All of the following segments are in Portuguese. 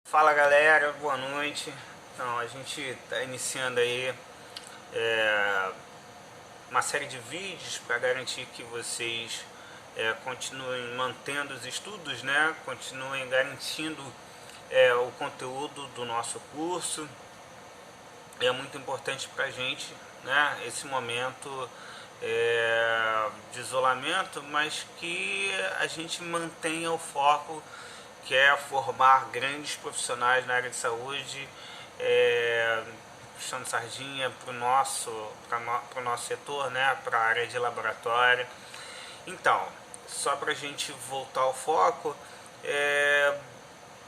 Fala galera, boa noite. Então, a gente está iniciando aí uma série de vídeos para garantir que vocês continuem mantendo os estudos, né? Continuem garantindo o conteúdo do nosso curso. É muito importante para a gente, né? Esse momento de isolamento, mas que a gente mantenha o foco, que é formar grandes profissionais na área de saúde, puxando sardinha para o nosso setor, né, para a área de laboratório. Então, só para a gente voltar ao foco,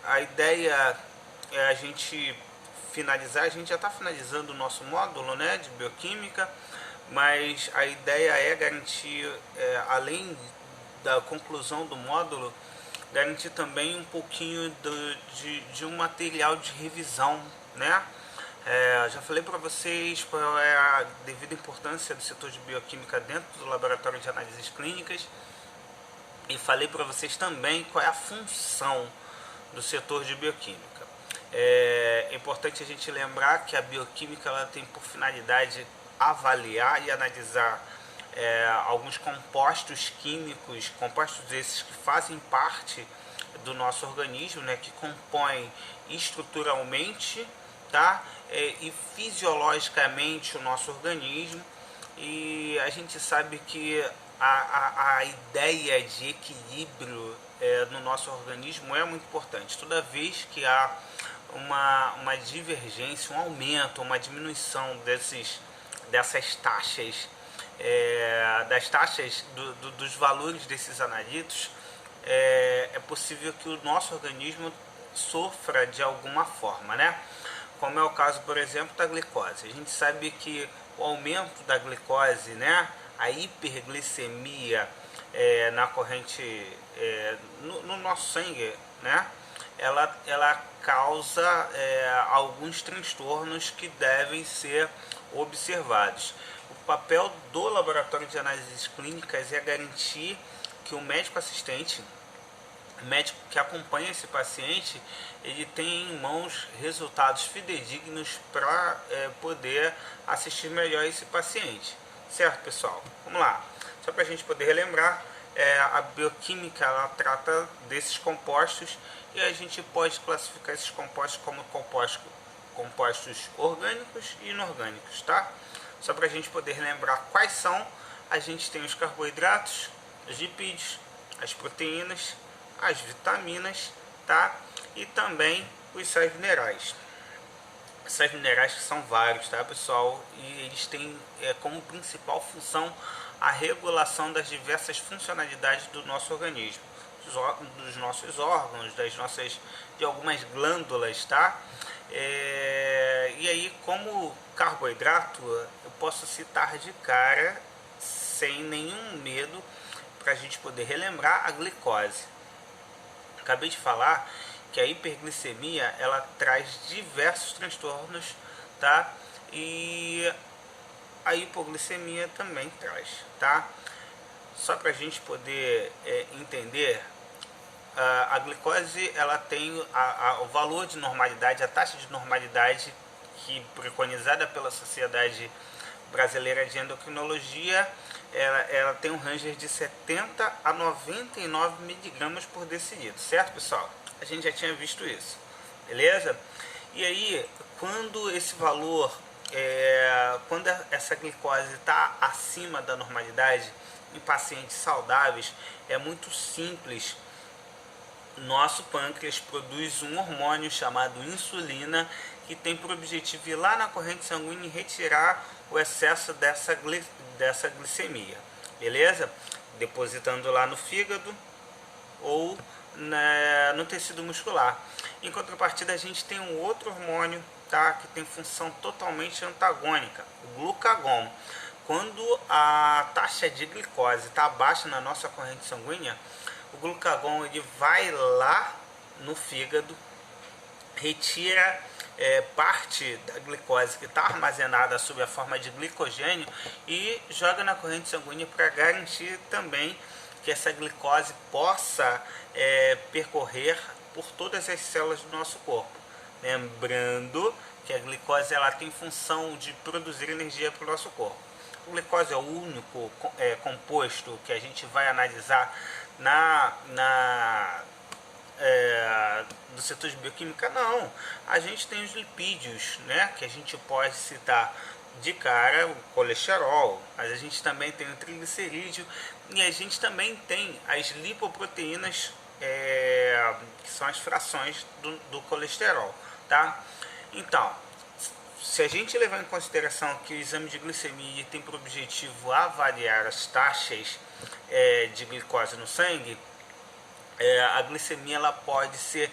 a ideia é a gente finalizar. A gente já está finalizando o nosso módulo, né, de bioquímica, mas a ideia é garantir, além da conclusão do módulo, garantir também um pouquinho de um material de revisão, né? Já falei para vocês qual é a devida importância do setor de bioquímica dentro do laboratório de análises clínicas, e falei para vocês também qual é a função do setor de bioquímica. É importante a gente lembrar que a bioquímica ela tem por finalidade avaliar e analisar alguns compostos químicos, compostos esses que fazem parte do nosso organismo, né, que compõem estruturalmente, tá, e fisiologicamente o nosso organismo. E a gente sabe que a ideia de equilíbrio no nosso organismo é muito importante. Toda vez que há uma divergência, um aumento, uma diminuição dessas taxas, das taxas dos valores desses analitos, é possível que o nosso organismo sofra de alguma forma, né? Como é o caso, por exemplo, da glicose. A gente sabe que o aumento da glicose, né, a hiperglicemia na corrente, no nosso sangue, né, ela causa alguns transtornos que devem ser observados. O papel do laboratório de análises clínicas é garantir que o médico assistente, o médico que acompanha esse paciente, ele tem em mãos resultados fidedignos para poder assistir melhor esse paciente. Certo, pessoal? Vamos lá. Só para a gente poder relembrar, a bioquímica ela trata desses compostos, e a gente pode classificar esses compostos como compostos orgânicos e inorgânicos, tá? Só para a gente poder lembrar quais são, a gente tem os carboidratos, os lipídios, as proteínas, as vitaminas, tá? E também os sais minerais. Sais minerais que são vários, tá, pessoal? E eles têm como principal função a regulação das diversas funcionalidades do nosso organismo, dos nossos órgãos, de algumas glândulas, tá? E aí, como carboidrato, eu posso citar de cara, sem nenhum medo, para a gente poder relembrar, a glicose. Acabei de falar que a hiperglicemia ela traz diversos transtornos, tá? E a hipoglicemia também traz, tá? Só para a gente poder entender, a glicose ela tem o valor de normalidade, a taxa de normalidade que preconizada pela Sociedade Brasileira de Endocrinologia, ela tem um ranger de 70 a 99 miligramas por decilitro, certo, pessoal? A gente já tinha visto isso, beleza? E aí, quando esse valor, quando essa glicose está acima da normalidade em pacientes saudáveis, é muito simples. Nosso pâncreas produz um hormônio chamado insulina, que tem por objetivo ir lá na corrente sanguínea e retirar o excesso dessa glicemia, beleza? Depositando lá no fígado ou no tecido muscular. Em contrapartida, a gente tem um outro hormônio, tá, que tem função totalmente antagônica, o glucagon. Quando a taxa de glicose está baixa na nossa corrente sanguínea, o glucagon ele vai lá no fígado, retira parte da glicose que está armazenada sob a forma de glicogênio e joga na corrente sanguínea para garantir também que essa glicose possa percorrer por todas as células do nosso corpo. Lembrando que a glicose ela tem função de produzir energia para o nosso corpo. A glicose é o único composto que a gente vai analisar do setor de bioquímica. Não, a gente tem os lipídios, né, que a gente pode citar de cara, o colesterol, mas a gente também tem o triglicerídeo e a gente também tem as lipoproteínas, que são as frações do colesterol, tá? Então, se a gente levar em consideração que o exame de glicemia tem por objetivo avaliar as taxas de glicose no sangue, a glicemia ela pode ser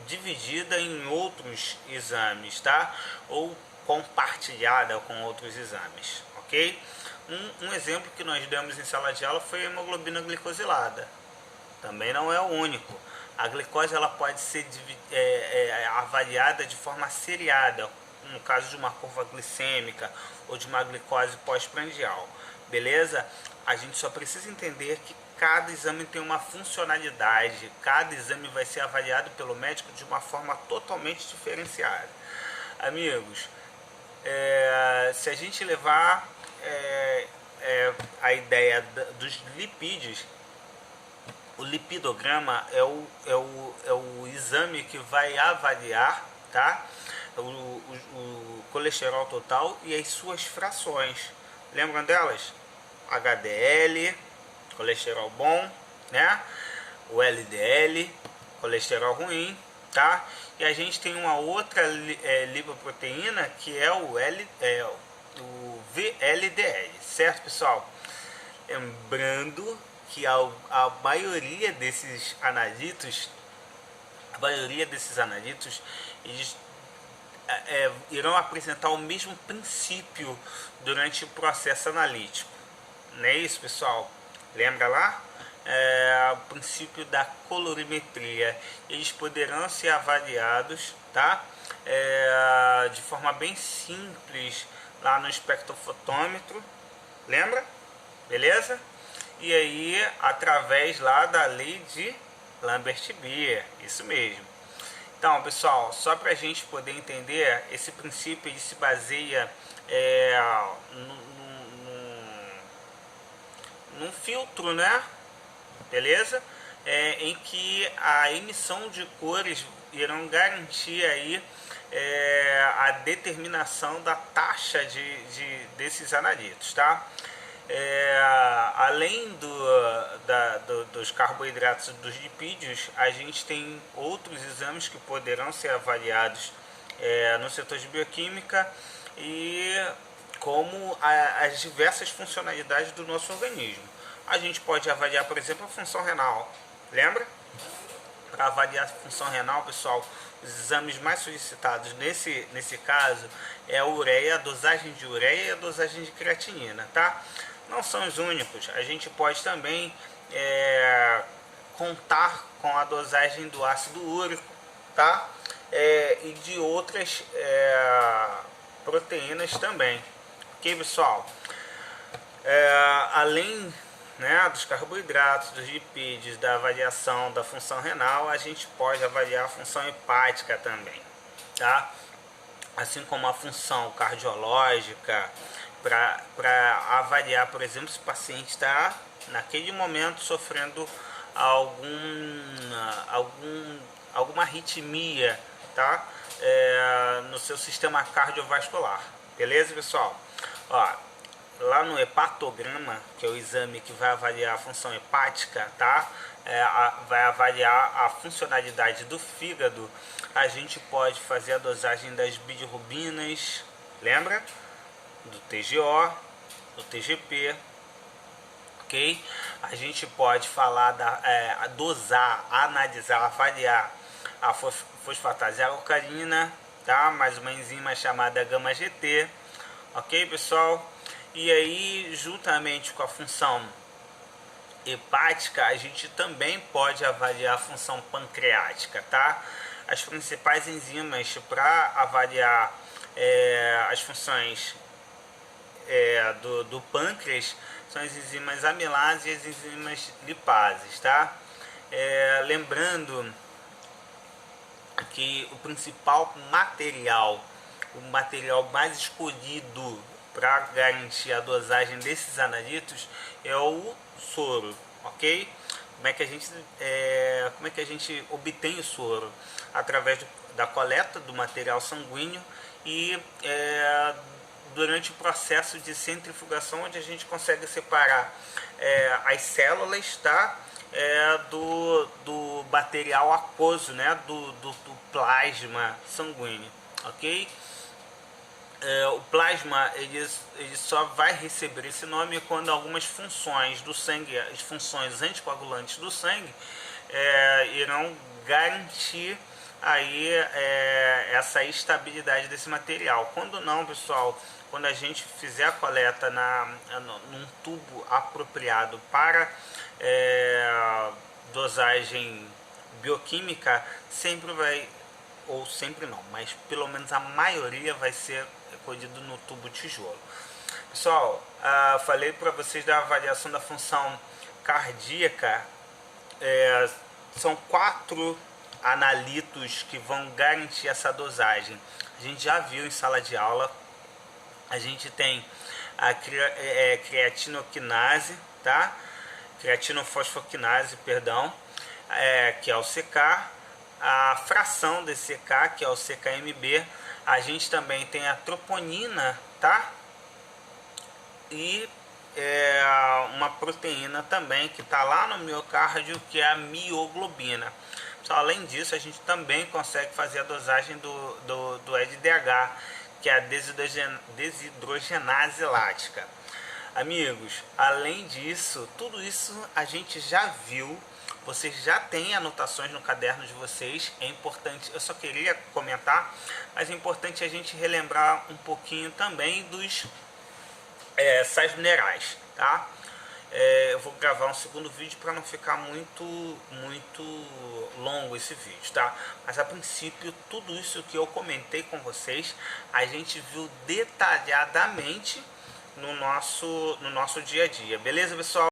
dividida em outros exames, tá? Ou compartilhada com outros exames, ok? Um exemplo que nós demos em sala de aula foi a hemoglobina glicosilada. Também não é o único. A glicose ela pode ser avaliada de forma seriada, no caso de uma curva glicêmica ou de uma glicose pós-prandial, beleza? A gente só precisa entender que cada exame tem uma funcionalidade, cada exame vai ser avaliado pelo médico de uma forma totalmente diferenciada. Amigos, se a gente levar a ideia dos lipídios, o lipidograma é o exame que vai avaliar, tá, o colesterol total e as suas frações. Lembram delas? HDL, colesterol bom, né? O LDL, colesterol ruim, tá? E a gente tem uma outra lipoproteína que é o VLDL, certo, pessoal? Lembrando que a maioria desses analitos, eles irão apresentar o mesmo princípio durante o processo analítico. Não é isso, pessoal? Lembra lá? O princípio da colorimetria. Eles poderão ser avaliados, tá? De forma bem simples lá no espectrofotômetro. Lembra? Beleza? E aí, através lá da lei de Lambert-Beer. Isso mesmo. Então, pessoal, só para a gente poder entender, esse princípio ele se baseia num filtro, né? Beleza? Em que a emissão de cores irão garantir aí a determinação da taxa desses analitos, tá? Além dos carboidratos e dos lipídios, a gente tem outros exames que poderão ser avaliados no setor de bioquímica e como as diversas funcionalidades do nosso organismo. A gente pode avaliar, por exemplo, a função renal. Lembra? Para avaliar a função renal, pessoal, os exames mais solicitados nesse caso é a ureia, a dosagem de ureia e a dosagem de creatinina, tá? Não são os únicos. A gente pode também contar com a dosagem do ácido úrico, tá? E de outras proteínas também. Ok, pessoal? Além, né, dos carboidratos, dos lipídios, da avaliação da função renal, a gente pode avaliar a função hepática também, tá? Assim como a função cardiológica, para avaliar, por exemplo, se o paciente está naquele momento sofrendo alguma arritmia, tá? No seu sistema cardiovascular. Beleza, pessoal? Ó, lá no hepatograma, que é o exame que vai avaliar a função hepática, tá? Vai avaliar a funcionalidade do fígado. A gente pode fazer a dosagem das bilirrubinas, lembra? Do TGO, do TGP, ok? A gente pode falar dosar, analisar, avaliar a fosfatase alcalina, tá? Mais uma enzima chamada γ-GT, ok, pessoal? E aí, juntamente com a função hepática, a gente também pode avaliar a função pancreática, tá? As principais enzimas para avaliar as funções do pâncreas são as enzimas amilases e as enzimas lipases, tá? Lembrando que o principal material, o material mais escolhido para garantir a dosagem desses analitos é o soro, ok? Como é que a gente obtém o soro? Através da coleta do material sanguíneo e durante o processo de centrifugação, onde a gente consegue separar as células, tá? Do material aquoso, né? do plasma sanguíneo, ok? O plasma ele só vai receber esse nome quando algumas funções do sangue, as funções anticoagulantes do sangue, irão garantir aí essa estabilidade desse material. Quando não, pessoal, quando a gente fizer a coleta num tubo apropriado para dosagem bioquímica, sempre vai, ou sempre não, mas pelo menos a maioria vai ser recolhido no tubo tijolo. Pessoal, falei para vocês da avaliação da função cardíaca. São 4 analitos que vão garantir essa dosagem. A gente já viu em sala de aula. A gente tem a creatinoquinase, tá? Creatinofosfoquinase, perdão, que é o CK, a fração desse CK, que é o CKMB. A gente também tem a troponina, tá? E uma proteína também que está lá no miocárdio, que é a mioglobina. Então, além disso, a gente também consegue fazer a dosagem do LDH, que é a desidrogenase lática. Amigos, além disso, tudo isso a gente já viu. Vocês já têm anotações no caderno de vocês. É importante, eu só queria comentar, mas é importante a gente relembrar um pouquinho também dos sais minerais, tá? Eu vou gravar um segundo vídeo para não ficar muito longo esse vídeo, tá? Mas a princípio, tudo isso que eu comentei com vocês, a gente viu detalhadamente no nosso dia a dia, beleza, pessoal?